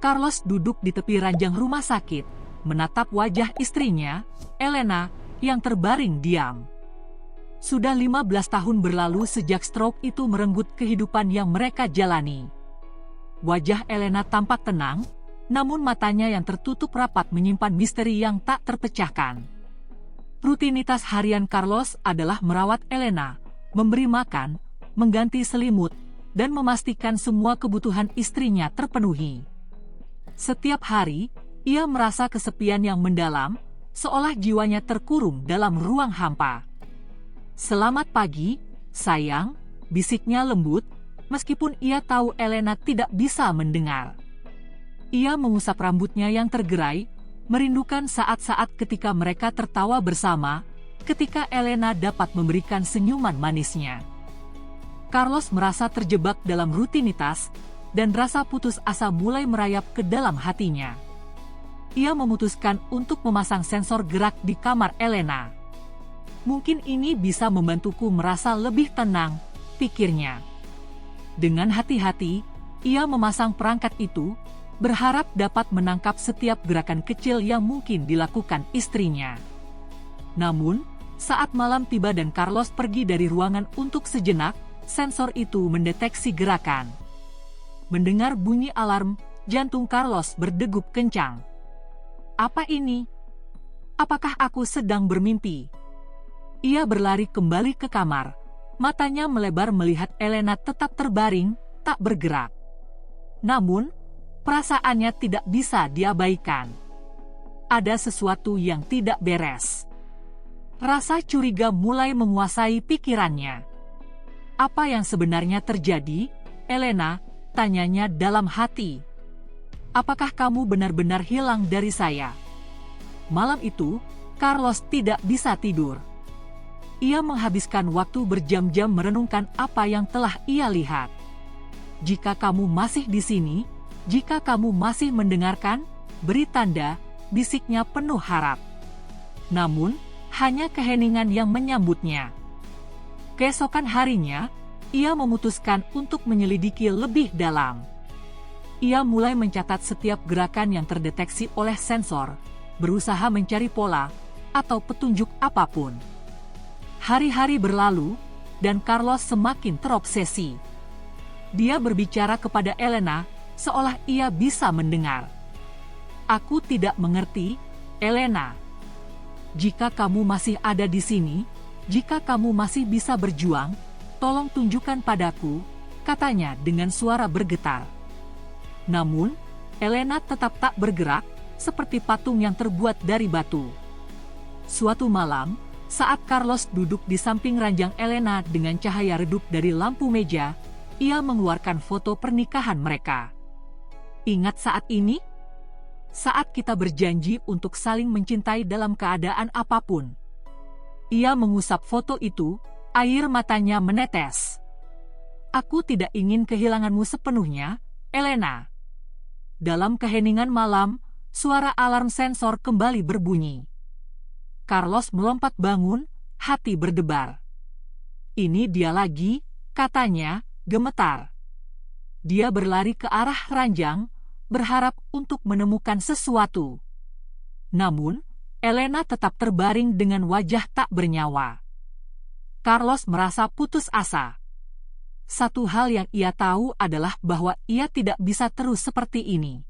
Carlos duduk di tepi ranjang rumah sakit, menatap wajah istrinya, Elena, yang terbaring diam. Sudah 15 tahun berlalu sejak stroke itu merenggut kehidupan yang mereka jalani. Wajah Elena tampak tenang, namun matanya yang tertutup rapat menyimpan misteri yang tak terpecahkan. Rutinitas harian Carlos adalah merawat Elena, memberi makan, mengganti selimut, dan memastikan semua kebutuhan istrinya terpenuhi. Setiap hari, ia merasa kesepian yang mendalam, seolah jiwanya terkurung dalam ruang hampa. "Selamat pagi, sayang," bisiknya lembut, meskipun ia tahu Elena tidak bisa mendengar. Ia mengusap rambutnya yang tergerai, merindukan saat-saat ketika mereka tertawa bersama, ketika Elena dapat memberikan senyuman manisnya. Carlos merasa terjebak dalam rutinitas, dan rasa putus asa mulai merayap ke dalam hatinya. Ia memutuskan untuk memasang sensor gerak di kamar Elena. "Mungkin ini bisa membantuku merasa lebih tenang," pikirnya. Dengan hati-hati, ia memasang perangkat itu, berharap dapat menangkap setiap gerakan kecil yang mungkin dilakukan istrinya. Namun, saat malam tiba dan Carlos pergi dari ruangan untuk sejenak, sensor itu mendeteksi gerakan. Mendengar bunyi alarm, jantung Carlos berdegup kencang. "Apa ini? Apakah aku sedang bermimpi?" Ia berlari kembali ke kamar, matanya melebar melihat Elena tetap terbaring, tak bergerak. Namun, perasaannya tidak bisa diabaikan. Ada sesuatu yang tidak beres. Rasa curiga mulai menguasai pikirannya. "Apa yang sebenarnya terjadi, Elena?" tanyanya dalam hati. "Apakah kamu benar-benar hilang dari saya?" Malam itu, Carlos tidak bisa tidur. Ia menghabiskan waktu berjam-jam merenungkan apa yang telah ia lihat. "Jika kamu masih di sini, jika kamu masih mendengarkan, beri tanda," bisiknya penuh harap. Namun, hanya keheningan yang menyambutnya. Keesokan harinya, ia memutuskan untuk menyelidiki lebih dalam. Ia mulai mencatat setiap gerakan yang terdeteksi oleh sensor, berusaha mencari pola atau petunjuk apapun. Hari-hari berlalu, dan Carlos semakin terobsesi. Dia berbicara kepada Elena, seolah ia bisa mendengar. "Aku tidak mengerti, Elena. Jika kamu masih ada di sini, jika kamu masih bisa berjuang, tolong tunjukkan padaku," katanya dengan suara bergetar. Namun, Elena tetap tak bergerak, seperti patung yang terbuat dari batu. Suatu malam, saat Carlos duduk di samping ranjang Elena dengan cahaya redup dari lampu meja, ia mengeluarkan foto pernikahan mereka. "Ingat saat ini? Saat kita berjanji untuk saling mencintai dalam keadaan apapun." Ia mengusap foto itu, air matanya menetes. "Aku tidak ingin kehilanganmu sepenuhnya, Elena." Dalam keheningan malam, suara alarm sensor kembali berbunyi. Carlos melompat bangun, hati berdebar. "Ini dia lagi," katanya, gemetar. Dia berlari ke arah ranjang, berharap untuk menemukan sesuatu. Namun, Elena tetap terbaring dengan wajah tak bernyawa. Carlos merasa putus asa. Satu hal yang ia tahu adalah bahwa ia tidak bisa terus seperti ini.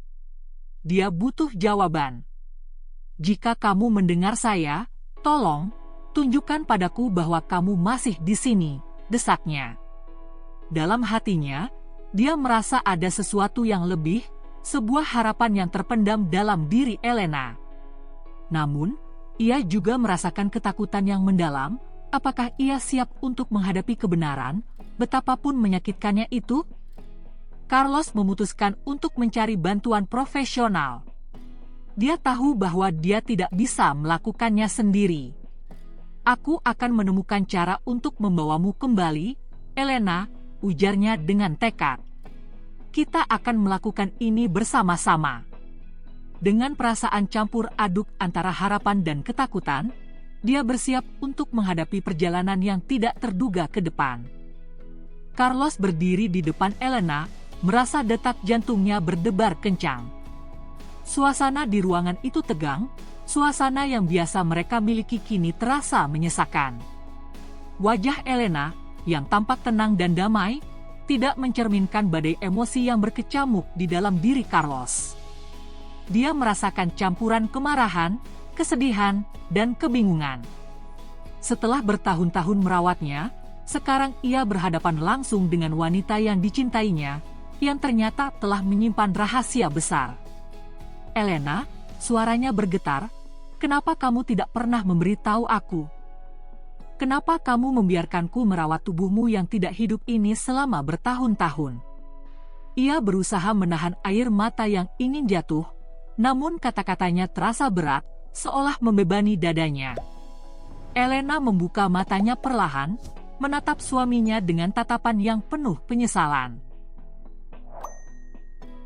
Dia butuh jawaban. "Jika kamu mendengar saya, tolong, tunjukkan padaku bahwa kamu masih di sini," desaknya. Dalam hatinya, dia merasa ada sesuatu yang lebih, sebuah harapan yang terpendam dalam diri Elena. Namun, ia juga merasakan ketakutan yang mendalam. Apakah ia siap untuk menghadapi kebenaran, betapapun menyakitkannya itu? Carlos memutuskan untuk mencari bantuan profesional. Dia tahu bahwa dia tidak bisa melakukannya sendiri. "Aku akan menemukan cara untuk membawamu kembali, Elena," ujarnya dengan tekad. "Kita akan melakukan ini bersama-sama." Dengan perasaan campur aduk antara harapan dan ketakutan, dia bersiap untuk menghadapi perjalanan yang tidak terduga ke depan. Carlos berdiri di depan Elena, merasa detak jantungnya berdebar kencang. Suasana di ruangan itu tegang, suasana yang biasa mereka miliki kini terasa menyesakan. Wajah Elena, yang tampak tenang dan damai, tidak mencerminkan badai emosi yang berkecamuk di dalam diri Carlos. Dia merasakan campuran kemarahan, kesedihan, dan kebingungan. Setelah bertahun-tahun merawatnya, sekarang ia berhadapan langsung dengan wanita yang dicintainya, yang ternyata telah menyimpan rahasia besar. Elena, suaranya bergetar, "Kenapa kamu tidak pernah memberitahu aku? Kenapa kamu membiarkanku merawat tubuhmu yang tidak hidup ini selama bertahun-tahun?" Ia berusaha menahan air mata yang ingin jatuh, namun kata-katanya terasa berat, seolah membebani dadanya. Elena membuka matanya perlahan, menatap suaminya dengan tatapan yang penuh penyesalan.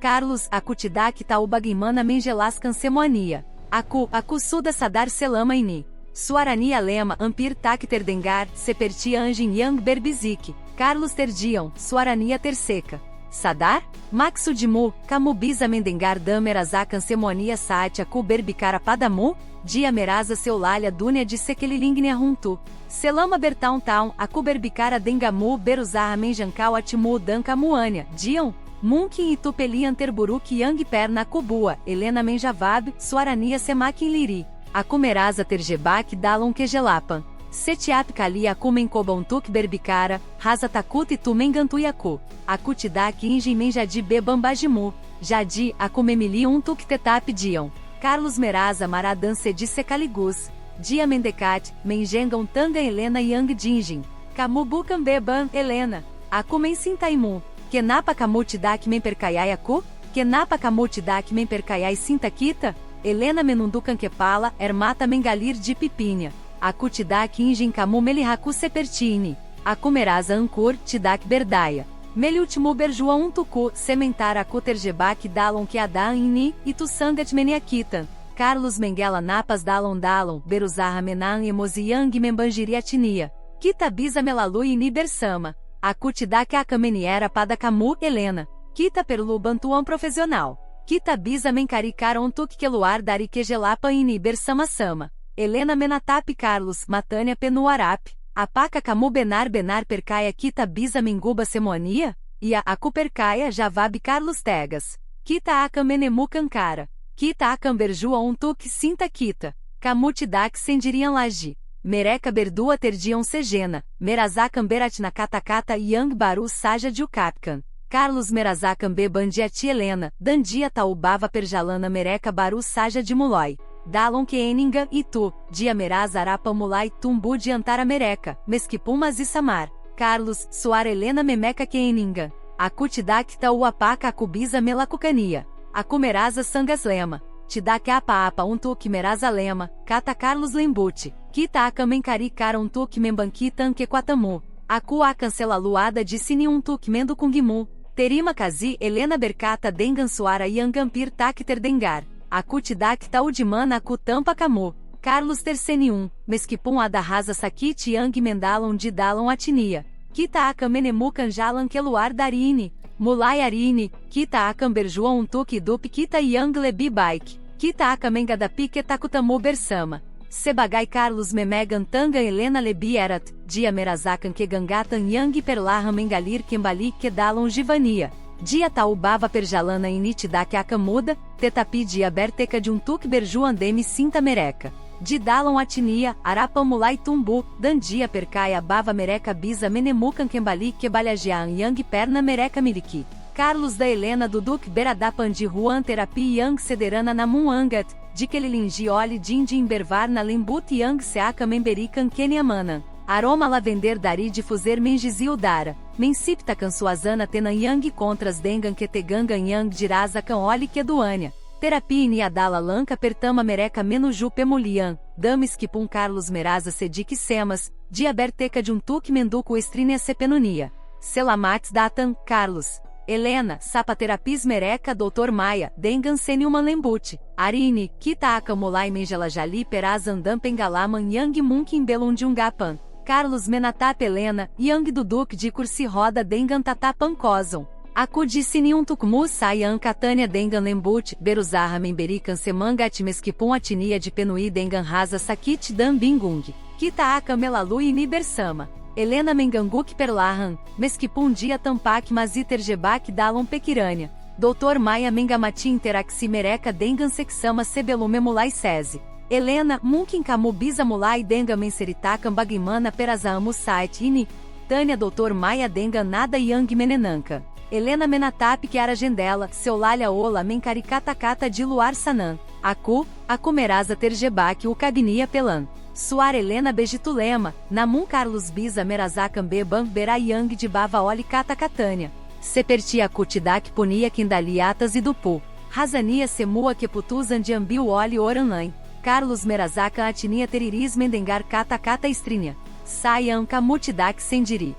Carlos, aku tidak tahu bagaimana menjelaskan semuanya. Aku sudah sadar selama ini. Suaranya lema hampir tak terdengar, seperti anjing yang berbisik. Carlos terdiam, suaranya terseca. Sadar? Maksudmu, kamu bisa mendengar dan merasakan semuanya saat aku berbicara padamu? Dia merasa seolah dunia de sekelilingne junto. Selama bertahun-tahun, aku berbicara dengamu berusar menjankau atimu dan kamuanya. Diam? Mungkin itu pelian terburuk yang perna kubua, Helena menjavab, suarania semakin liri. Aku merasa terjebak dalon kejelapan. Setiap kali aku menkobontuk berbicara, rasa takut tu mengantuyaku. Aku tidak injin menjadi bebambajimu. Jadi, aku memili tuk tetap diam. Carlos merasa maradan se disse caligus. Dia mendecat, menjengam tanga Helena yang dingin. Kamu bukan beban, Helena. Aku mensintaimu. Kenapa kamu tidak mempercayai aku? Kenapa kamu tidak mempercayai sinta kita? Helena menundukan kepala, ermata mengalir de pipinha. Aku tidak ingin kamu melihaku sepertini. Aku merasa ankur tidak berdaya. Meliutmu berjua tuku, sementar aku terjebak dalon que ada ini, e tu sangat meniakitan. Carlos mengela napas dalon, beruzarra menan emoziang membanjiriatinia. Kita bisa melalui ini bersama. Aku tidak akameniera pada kamu, Helena. Kita perlu bantuan profissional. Kita bisa mencaricar tuk keluar dari kegelapa ini bersama-sama. Helena menatap Carlos, matanya penuarap. Apakah kamu benar percaya kita bisa menguba semuanya? Ia aku percaya javab Carlos Tegas. Kita akan menemukan cara. Kita akan berjua tuk sinta kita. Kamu tidak sendirian lagi. Mereka berdua terdiam segena, merasakan beratna kata-kata yang baru saja diukapkan. Carlos merasakan bebandiati Helena, dandia taubava perjalana mereka baru saja de muloi. Dalon que eninga e tu, dia merasa arapa mulai tumbu diantara mereka, mesquipumas e samar. Carlos, suar Helena memeca que eninga. Aku tidak tahu apakah aku bisa melakukannya. Aku merasa sangas lema. Tidak apa-apa tuk merasa lema, kata Carlos Lembuti. Kita akan mencaricar tuk membanquitan que quatamu. Aku akan selaluada de sini tuk mendukungimu. Terima kazi Helena berkata dengan suara yang hampir tak terdengar. Aku tidak tahu di mana aku tampa kamu. Carlos tersenium, meskipun ada rasa sakit yang mendalon de dalon atinia. Kita akan menemukan jalan keluar darini. Mulai arini, kita akan berjua tuk dup kita yang lebih baik. Kita akan mengadapi que takutamu bersama. Sebagai Carlos memegan tanga Helena lebih erat, dia merasakan que gangatan yang perlahan mengalir kembali que dalon jivania. Dia taubava perjalana initida que acamuda, tetapi dia berteca de tuk berjua andeme sinta mereca. De dalon atinia, arapamulai tumbu, dandia percaia bava mereca bisa menemucan kembali que balhajean yang perna mereca miliki. Carlos da Helena do Duque Beradapandi Juan Terapi Yang Sederana Namunangat, de que Lilingi Oli Dindi Bervar na Lembut Yang Seaka Memberican Kenyamanan. Aroma lavender dari difuser mengiziu dara, mensipta cansuazana tenan yang contras dengan que tegangan yang dirasa can oli que duânia. Terapia niadala lanca pertama mereca menuju pemulian, dames que pum Carlos merasa sedic semas, diaberteca de tuk menduco estrinia sepenunia. Selamax datan, Carlos. Helena, sapaterapis mereca Dr. Maia, dengan seniuman lembute. Arine, kita akamulai mengelajali perazandam pengalaman yang munkin belundiungapan. Carlos menatap Helena, yang do Duque de Cursi roda dengan tatapan cosam. Aku di sini untukmu saya katanya dengan lembut berusaha memberikan semangat meskipun atinia de penui dengan rasa sakit dan bingung. Kita akan melalui ini bersama. Helena mengganguk perlahan, meskipun dia tampak mas terjebak dalam pequiranya. Doutor Maia mengamati interaksi mereka dengan seksama sebelum memulai sese. Helena mungkin kamu bisa mulai dengan menceritakan bagaimana perasamu saat ini. Tanya Doutor Maia dengan nada yang menenanka. Helena menatap que era jendela, seu lalha ola mencari kata-kata de luar sanan. Aku merasa terjebak o cabinia pelan. Suar Helena begitulema, namun Carlos bisa merasakan beban berayang de bava oli kata-katanya. Seperti aku tidak punia kindaliatas e dupu. Razania semua que putusan de ambil oli oranlãe. Carlos merasakan atinia teriris mendengar kata-kata estrinha. Sayang kamu tidak sendiri.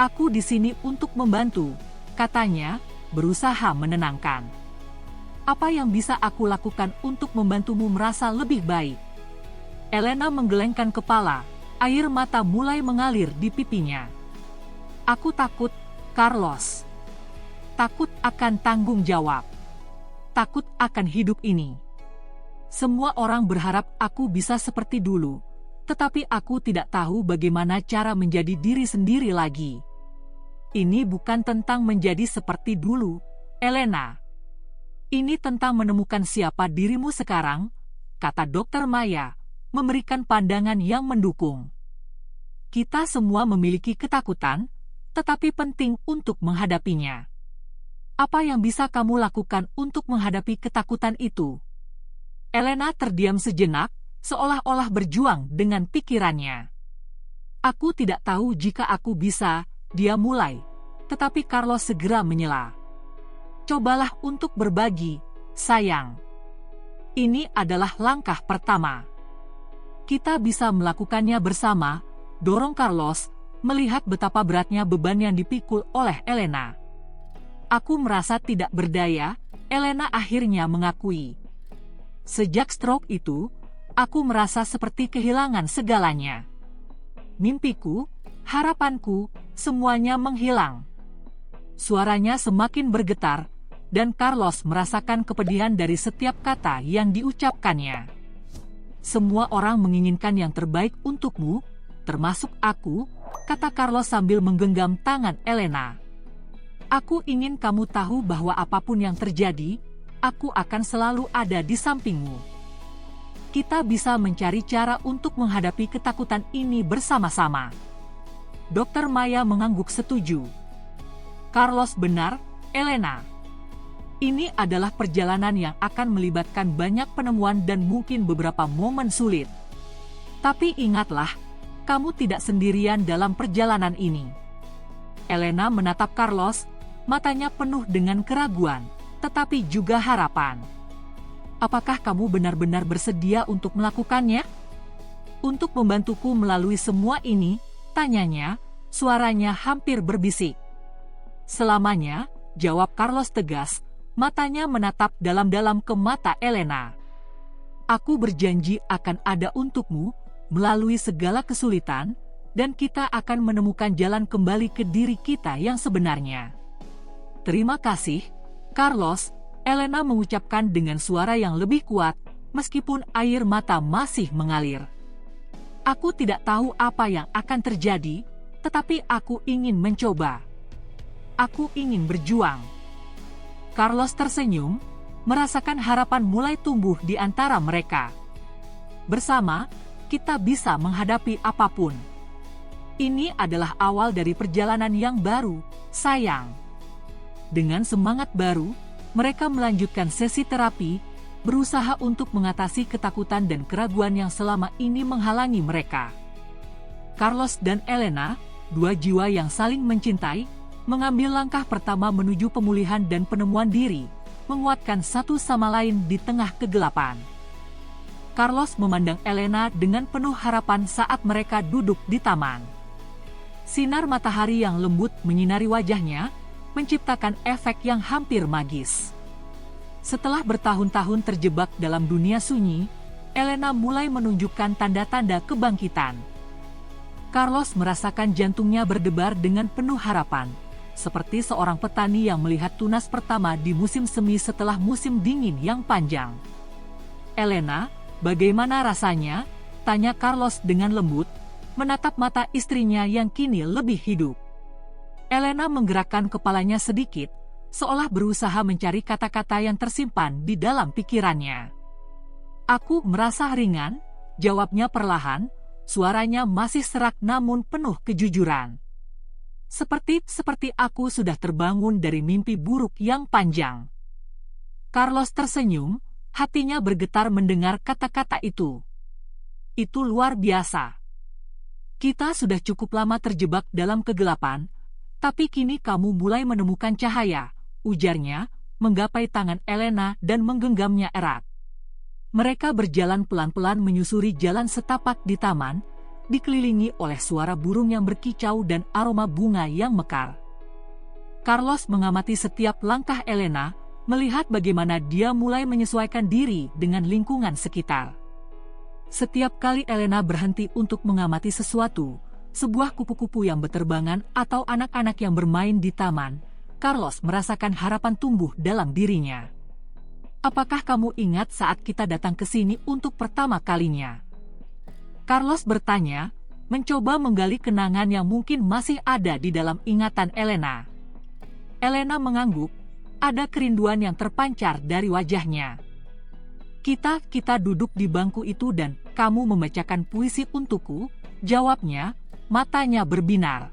Aku di sini untuk membantu, katanya, berusaha menenangkan. Apa yang bisa aku lakukan untuk membantumu merasa lebih baik? Helena menggelengkan kepala, air mata mulai mengalir di pipinya. Aku takut, Carlos. Takut akan tanggung jawab. Takut akan hidup ini. Semua orang berharap aku bisa seperti dulu, tetapi aku tidak tahu bagaimana cara menjadi diri sendiri lagi. Ini bukan tentang menjadi seperti dulu, Helena. Ini tentang menemukan siapa dirimu sekarang, kata Dokter Maia, memberikan pandangan yang mendukung. Kita semua memiliki ketakutan, tetapi penting untuk menghadapinya. Apa yang bisa kamu lakukan untuk menghadapi ketakutan itu? Helena terdiam sejenak, seolah-olah berjuang dengan pikirannya. Aku tidak tahu jika aku bisa, dia mulai, tetapi Carlos segera menyela. Cobalah untuk berbagi, sayang. Ini adalah langkah pertama. Kita bisa melakukannya bersama, dorong Carlos, melihat betapa beratnya beban yang dipikul oleh Helena. Aku merasa tidak berdaya, Helena akhirnya mengakui. Sejak stroke itu, aku merasa seperti kehilangan segalanya. Mimpiku, harapanku, semuanya menghilang. Suaranya semakin bergetar, dan Carlos merasakan kepedihan dari setiap kata yang diucapkannya. Semua orang menginginkan yang terbaik untukmu, termasuk aku, kata Carlos sambil menggenggam tangan Helena. Aku ingin kamu tahu bahwa apapun yang terjadi, aku akan selalu ada di sampingmu. Kita bisa mencari cara untuk menghadapi ketakutan ini bersama-sama. Dokter Maia mengangguk setuju. Carlos benar, Helena. Ini adalah perjalanan yang akan melibatkan banyak penemuan dan mungkin beberapa momen sulit. Tapi ingatlah, kamu tidak sendirian dalam perjalanan ini. Helena menatap Carlos, matanya penuh dengan keraguan, tetapi juga harapan. Apakah kamu benar-benar bersedia untuk melakukannya? Untuk membantuku melalui semua ini, tanyanya, suaranya hampir berbisik. Selamanya, jawab Carlos tegas, matanya menatap dalam-dalam ke mata Helena. Aku berjanji akan ada untukmu, melalui segala kesulitan, dan kita akan menemukan jalan kembali ke diri kita yang sebenarnya. Terima kasih, Carlos, Helena mengucapkan dengan suara yang lebih kuat, meskipun air mata masih mengalir. Aku tidak tahu apa yang akan terjadi, tetapi aku ingin mencoba. Aku ingin berjuang. Carlos tersenyum, merasakan harapan mulai tumbuh di antara mereka. Bersama, kita bisa menghadapi apapun. Ini adalah awal dari perjalanan yang baru, sayang. Dengan semangat baru, mereka melanjutkan sesi terapi, berusaha untuk mengatasi ketakutan dan keraguan yang selama ini menghalangi mereka. Carlos dan Helena, dua jiwa yang saling mencintai, mengambil langkah pertama menuju pemulihan dan penemuan diri, menguatkan satu sama lain di tengah kegelapan. Carlos memandang Helena dengan penuh harapan saat mereka duduk di taman. Sinar matahari yang lembut menyinari wajahnya, menciptakan efek yang hampir magis. Setelah bertahun-tahun terjebak dalam dunia sunyi, Helena mulai menunjukkan tanda-tanda kebangkitan. Carlos merasakan jantungnya berdebar dengan penuh harapan, seperti seorang petani yang melihat tunas pertama di musim semi setelah musim dingin yang panjang. "Elena, bagaimana rasanya?" tanya Carlos dengan lembut, menatap mata istrinya yang kini lebih hidup. Elena menggerakkan kepalanya sedikit, seolah berusaha mencari kata-kata yang tersimpan di dalam pikirannya. "Aku merasa ringan," jawabnya perlahan, suaranya masih serak namun penuh kejujuran. Seperti aku sudah terbangun dari mimpi buruk yang panjang." Carlos tersenyum, hatinya bergetar mendengar kata-kata itu. "Itu luar biasa. Kita sudah cukup lama terjebak dalam kegelapan, tapi kini kamu mulai menemukan cahaya," ujarnya, menggapai tangan Elena dan menggenggamnya erat. Mereka berjalan pelan-pelan menyusuri jalan setapak di taman, dikelilingi oleh suara burung yang berkicau dan aroma bunga yang mekar. Carlos mengamati setiap langkah Elena, melihat bagaimana dia mulai menyesuaikan diri dengan lingkungan sekitar. Setiap kali Elena berhenti untuk mengamati sesuatu, sebuah kupu-kupu yang berterbangan atau anak-anak yang bermain di taman, Carlos merasakan harapan tumbuh dalam dirinya. "Apakah kamu ingat saat kita datang ke sini untuk pertama kalinya?" Carlos bertanya, mencoba menggali kenangan yang mungkin masih ada di dalam ingatan Elena. Elena mengangguk, ada kerinduan yang terpancar dari wajahnya. Kita duduk di bangku itu dan kamu membacakan puisi untukku," jawabnya, matanya berbinar.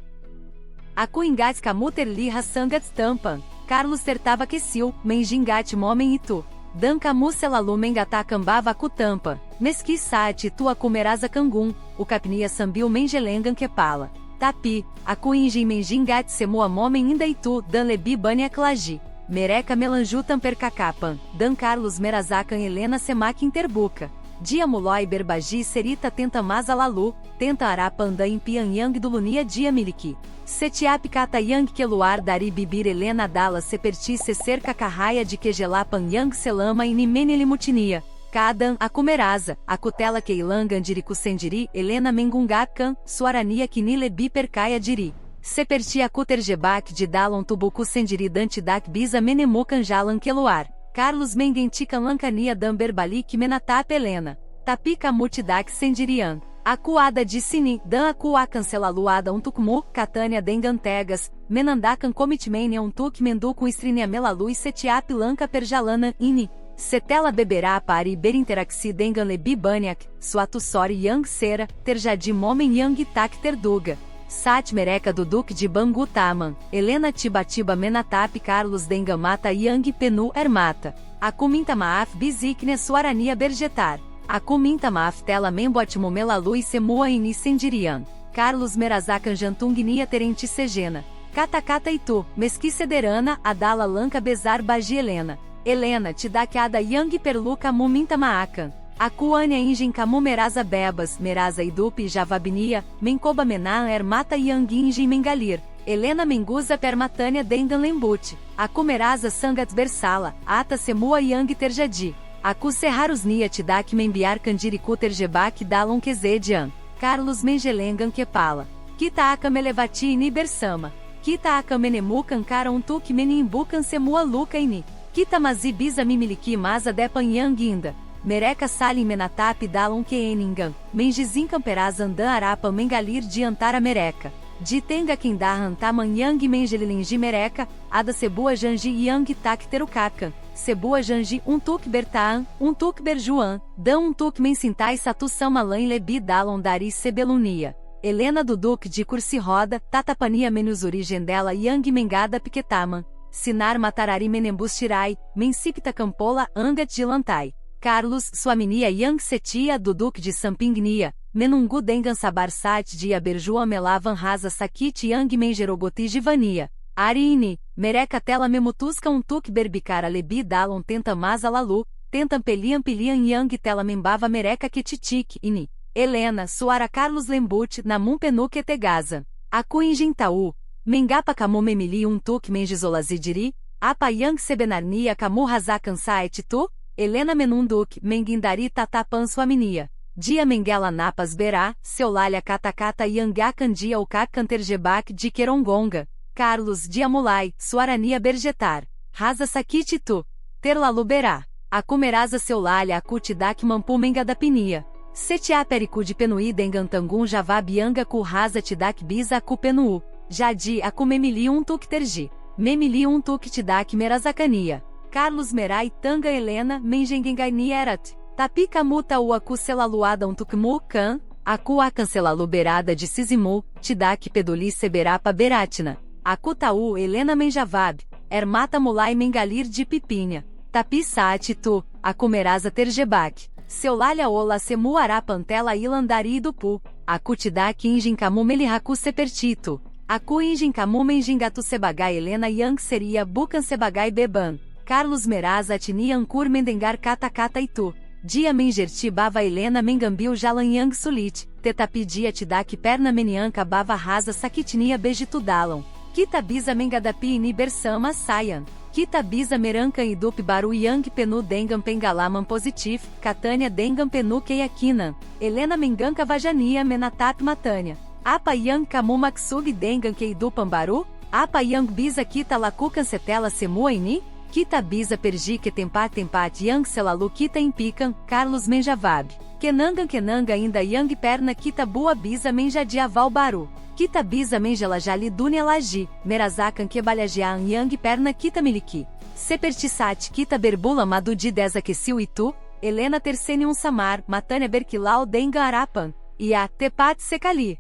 "Aku ingat kamu terlihat sangat tampan, Carlos tertava kecil, mengingat momem itu. Dan kamu selalu mengatakan bahwa aku tampan, meski saat tu aku merasa kangum, o capnia sambil menjelengan kepala. Tapi, aku mengingat semua momem inda itu dan lebih banyak lagi. Mereka melanjutan percakapan, dan Carlos merasakan Elena semakin terbuka. Dia mulai berbagi cerita tenta mas lalu, tenta arapanda em Pyongyang do lunia dia miliki. Setiap kata yang keluar dari bibir Elena dala seperti cerca carraia de que gelapan yang selama ini menelimutinha. Kadang aku merasa, aku tela keilangan diriku sendiri Elena mengungakan, suarania kini lebih percaya diri. Seperti aku terjebak de dalam tubuku sendiri dante dak bisa menemukan jalan keluar. Carlos mengentikan lankania dan berbalik menatap Elena. Tapi kamu tidak sendirian. Aku ada de sini dan aku akan selalu ada untukmu, katanya dengan tegas, menandakan komitmennya untuk mendukung istrinya melalui setiap langkah perjalanan ini. Setelah beberapa hari berinteraksi dengan lebih banyak, suatu sore yang será terjadi momem yang tak terduga. Saat mereka duduk di bangku taman, Elena tiba-tiba menatap Carlos dengan mata yang penuh air mata. Aku minta maaf bisiknya suaranya bergetar. Aku minta maaf tela membuatmu melalui semua ini sendirian. Carlos merasakan jantungnya terente segena. Kata-kata itu, meski sederhana, adalah langkah besar bagi Elena. Elena tidak ada yang perlu kamu minta maakan. Aku hanya ingin kamu merasa bebas, merasa hidup javabinia, mencoba menan mata yang ingin mengalir. Elena menguza permatanya dengan lembut. Aku merasa sangat bersala, ata semua yang terjadi. Aku seharusnya tidak membiar diriku terjebak dalam kejadian. Carlos menjelengan kepala. Kita akan melevati ini bersama. Kita akan menemukan cara untuk menimbukan semua luka ini. Kita masih bisa memiliki masa depan yang indah. Mereka saling menatap dalam keeningan, mengizinkan perazandan arapa mengalir de antara mereka. De tenga kindahan taman yang menjelilingi mereka, ada sebuah janji yang tak terukakan. Sebuah janji untuk bertaan, untuk berjuan, dan untuk mencintai satu sama lain lebih dalam dari sebelunia. Elena duduk de kursi roda, tatapania menos origem dela yang mengada piquetaman. Sinar matarari menembus tirai, mensipta campola angat de lantai. Carlos, Suaminia yang setia duduk de sampingnia, menungu dengan sabar sat dia berjuan melavan rasa sakit yang mengerogoti divania. Hari ini, mereka tela memutuskan untuk berbicara lebih dalam tenta mas lalu, tentam pelian yang tela membava mereka que titik ini. Elena, suara Carlos lembut namun penuh que tegaza. Aku ingin tahu, mengapa kamu memilih untuk mengisolasi diri? Apa yang sebenarnya kamu rasakan saat itu? Elena menunduk, menguindari tatapan suaminya. Dia mengela napas berá, seu lalha kata-kata yang akan dia o kakan terjebak de kerongonga. Carlos dia mulai, suarania bergetar. Rasa sakit tu. Terlalu berá. Aku merasa seu lalha aku tidak mampu mengadapinia. Setia pericu de penui dengantangun javá bianga ku rasa tidak bisa aku penuu. Jadi aku memili tuk tergi. Memili tuk tidak merazakania. Carlos merai tanga Helena menjengengani erat. Tapi kamuta o aku selaluada tuk mu kan. Aku a cancelalu berada de Sisimu, tidak peduli seberapa beratina. Aku tau Helena menjavab, mata mulai mengalir de pipinha. Tapi saati tu, aku merasa terjebak. Seu lalha ola semuará pantela ilandari do pu. Aku tidak injincamu melihaku sepertito. Aku injincamu menjingatu sebagai Helena yang seria bukan sebagai beban. Carlos merasa atini ankur mendengar kata-kata itu. Dia mengerti bava Helena mengambil jalan yang sulit, tetapi dia tidak perna menianca bava rasa sakitnia bejitudalam. Kita bisa mengadapi ini bersama sayan. Kita bisa meranca hidup baru yang penu dengam pengalaman positif, Katanya dengam penu keyakinan. Helena menganca vajania menatat matanya. Apa yang kamu maksud dengam kehidupan baru? Apa yang bisa kita lakukan setelah semua ini? Kita bisa pergi que tempat yang selalu kita impican, Carlos menjavab. Kenanga ainda yang perna kita boa bisa menjadiaval baru. Kita bisa menjelajali dunia lagi, merasakan que balhajian yang perna kita miliki. Sepertisat kita berbula madu de desaqueciu itu, Helena tercenium samar, matanya berkilau denga arapan, ia tepat sekali.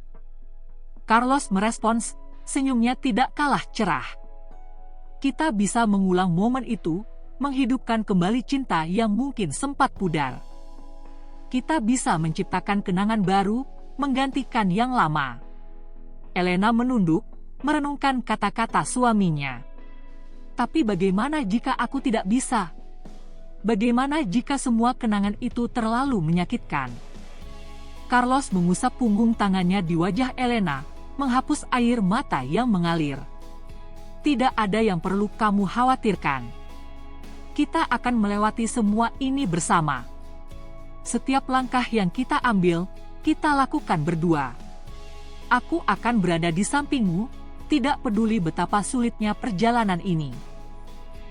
Carlos merespons, senyumnya tidak kalah cerah. Kita bisa mengulang momen itu, menghidupkan kembali cinta yang mungkin sempat pudar. Kita bisa menciptakan kenangan baru, menggantikan yang lama. Helena menunduk, merenungkan kata-kata suaminya. Tapi bagaimana jika aku tidak bisa? Bagaimana jika semua kenangan itu terlalu menyakitkan? Carlos mengusap punggung tangannya di wajah Helena, menghapus air mata yang mengalir. Tidak ada yang perlu kamu khawatirkan. Kita akan melewati semua ini bersama. Setiap langkah yang kita ambil, kita lakukan berdua. Aku akan berada di sampingmu, tidak peduli betapa sulitnya perjalanan ini.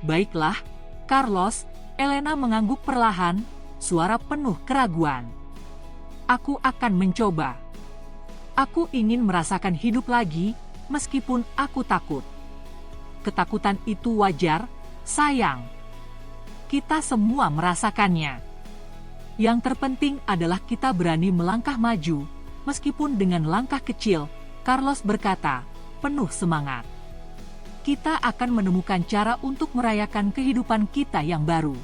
Baiklah, Carlos, Helena mengangguk perlahan, suara penuh keraguan. Aku akan mencoba. Aku ingin merasakan hidup lagi, meskipun aku takut. Ketakutan itu wajar, sayang. Kita semua merasakannya. Yang terpenting adalah kita berani melangkah maju, meskipun dengan langkah kecil, Carlos berkata, penuh semangat. Kita akan menemukan cara untuk merayakan kehidupan kita yang baru.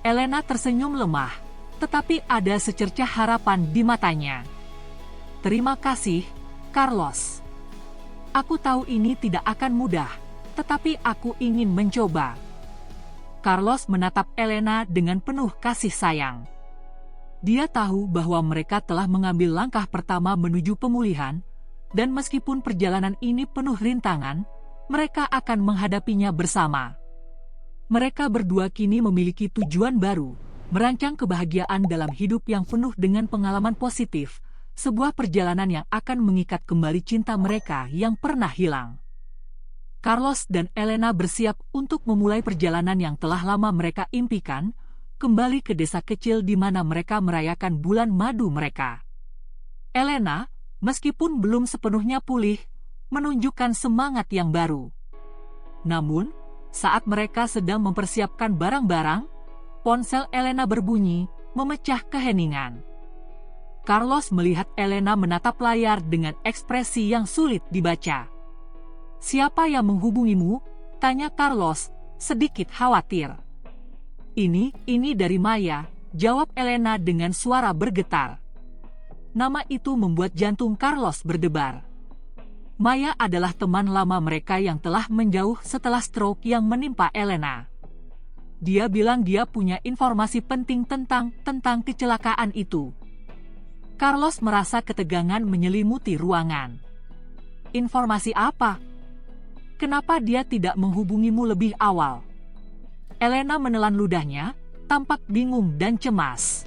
Helena tersenyum lemah, tetapi ada secercah harapan di matanya. Terima kasih, Carlos. Aku tahu ini tidak akan mudah. Tetapi aku ingin mencoba. Carlos menatap Helena dengan penuh kasih sayang. Dia tahu bahwa mereka telah mengambil langkah pertama menuju pemulihan, dan meskipun perjalanan ini penuh rintangan, mereka akan menghadapinya bersama. Mereka berdua kini memiliki tujuan baru, merancang kebahagiaan dalam hidup yang penuh dengan pengalaman positif, sebuah perjalanan yang akan mengikat kembali cinta mereka yang pernah hilang. Carlos dan Helena bersiap untuk memulai perjalanan yang telah lama mereka impikan, kembali ke desa kecil di mana mereka merayakan bulan madu mereka. Helena, meskipun belum sepenuhnya pulih, menunjukkan semangat yang baru. Namun, saat mereka sedang mempersiapkan barang-barang, ponsel Helena berbunyi, memecah keheningan. Carlos melihat Helena menatap layar dengan ekspresi yang sulit dibaca. Siapa yang menghubungimu? Tanya Carlos, sedikit khawatir. Ini dari Maya, jawab Helena dengan suara bergetar. Nama itu membuat jantung Carlos berdebar. Maya adalah teman lama mereka yang telah menjauh setelah stroke yang menimpa Helena. Dia bilang dia punya informasi penting tentang kecelakaan itu. Carlos merasa ketegangan menyelimuti ruangan. Informasi apa? Kenapa dia tidak menghubungimu lebih awal? Helena menelan ludahnya, tampak bingung dan cemas.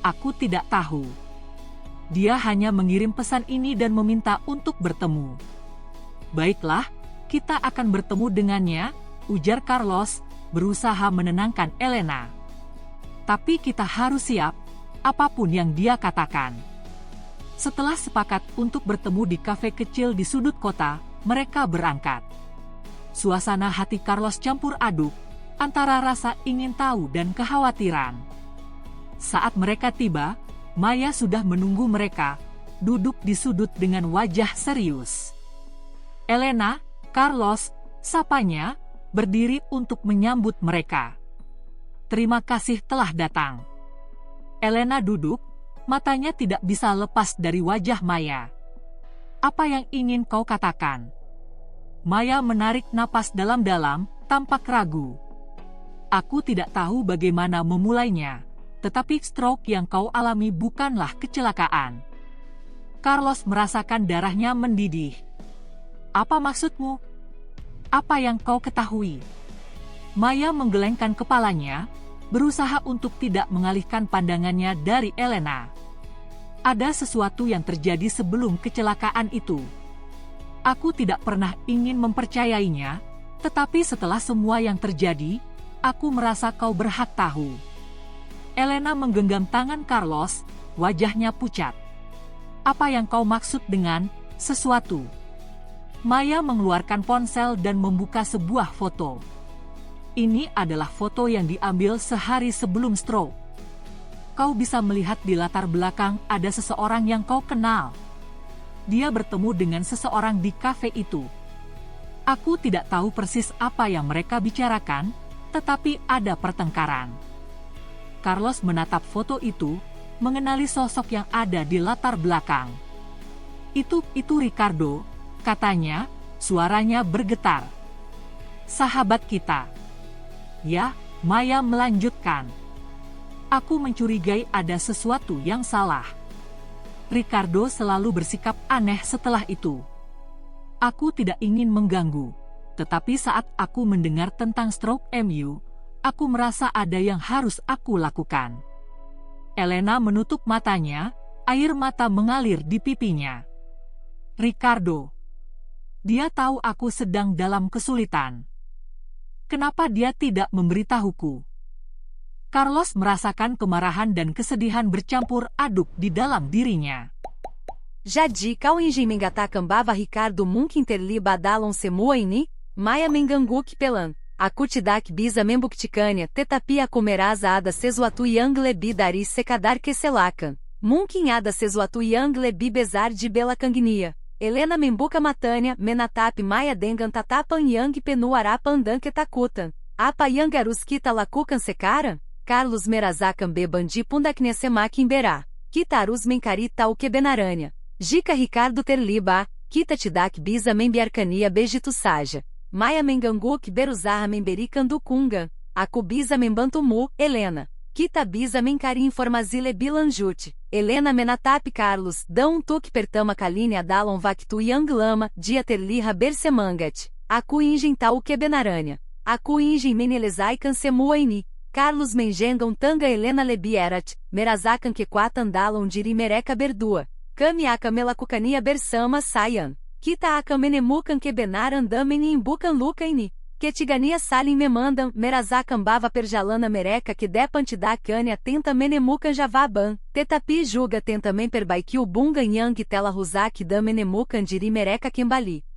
Aku tidak tahu. Dia hanya mengirim pesan ini dan meminta untuk bertemu. Baiklah, kita akan bertemu dengannya, ujar Carlos, berusaha menenangkan Elena. Tapi kita harus siap, apapun yang dia katakan. Setelah sepakat untuk bertemu di kafe kecil di sudut kota, mereka berangkat. Suasana hati Carlos campur aduk, antara rasa ingin tahu dan kekhawatiran. Saat mereka tiba, Maya sudah menunggu mereka, duduk di sudut dengan wajah serius. Elena, Carlos, sapanya, berdiri untuk menyambut mereka. Terima kasih telah datang. Elena duduk, matanya tidak bisa lepas dari wajah Maya. Apa yang ingin kau katakan? Maya menarik napas dalam-dalam, tampak ragu. Aku tidak tahu bagaimana memulainya, tetapi stroke yang kau alami bukanlah kecelakaan. Carlos merasakan darahnya mendidih. Apa maksudmu? Apa yang kau ketahui? Maya menggelengkan kepalanya, berusaha untuk tidak mengalihkan pandangannya dari Elena. Ada sesuatu yang terjadi sebelum kecelakaan itu. Aku tidak pernah ingin mempercayainya, tetapi setelah semua yang terjadi, aku merasa kau berhak tahu. Elena menggenggam tangan Carlos, wajahnya pucat. Apa yang kau maksud dengan sesuatu? Maya mengeluarkan ponsel dan membuka sebuah foto. Ini adalah foto yang diambil sehari sebelum stroke. Kau bisa melihat di latar belakang ada seseorang yang kau kenal. Dia bertemu dengan seseorang di kafe itu. Aku tidak tahu persis apa yang mereka bicarakan, tetapi ada pertengkaran. Carlos menatap foto itu, mengenali sosok yang ada di latar belakang. Itu Ricardo, katanya, suaranya bergetar. Sahabat kita. Ya, Maya melanjutkan. Aku mencurigai ada sesuatu yang salah. Ricardo selalu bersikap aneh setelah itu. Aku tidak ingin mengganggu, tetapi saat aku mendengar tentang stroke MU, aku merasa ada yang harus aku lakukan. Elena menutup matanya, air mata mengalir di pipinya. Ricardo. Dia tahu aku sedang dalam kesulitan. Kenapa dia tidak memberitahuku? Carlos merasakan kemarahan dan kesedihan bercampur aduk di dalam dirinya. Jadi kau ingin mengatakan Ricardo mungkin terlibat dalam semua ini? Maya mengganggu pelan. Aku tidak bisa membuktikannya, tetapi aku merasa ada sesuatu yang lebih dari sekadar kecelakaan. Mungkin ada sesuatu yang lebih besar di belakangnya. Elena membuka matanya, menatap Maya dengan tatapan yang penuh harapan dan ketakutan. Apa yang harus kita lakukan sekarang? Carlos merasakan beban di pundaknya semakin berat. Kita harus mencari tahu kebenarannya. Jika Ricardo terlibat, kita tidak bisa membiarkannya begitu saja. Maya mengganggu berusaha memberikan dukungan. Aku bisa membantumu, Elena. Kita bisa mencari informasi lebih lanjut. Elena menatap Carlos, dão toque pertama kalinya dalam waktu yang lama, dia terlihat bersemangat. Aku ingin tahu kebenarannya. Aku ingin menelezaikan semua ini. Carlos menjengam tanga Elena lebih erat, merasakan kekuatan dalam diri mereka berdua. Kami akan melakukannya bersama sayang. Kita akan menemukan kebenaran dameni bukan luka ini. Ketigania saling memandam, merasakan bava perjalana mereka que depan tidak kanya tenta menemukan javaban. Tetapi juga tenta memperbaiki o bunga yang tela rusak da menemukan diri mereka kembali.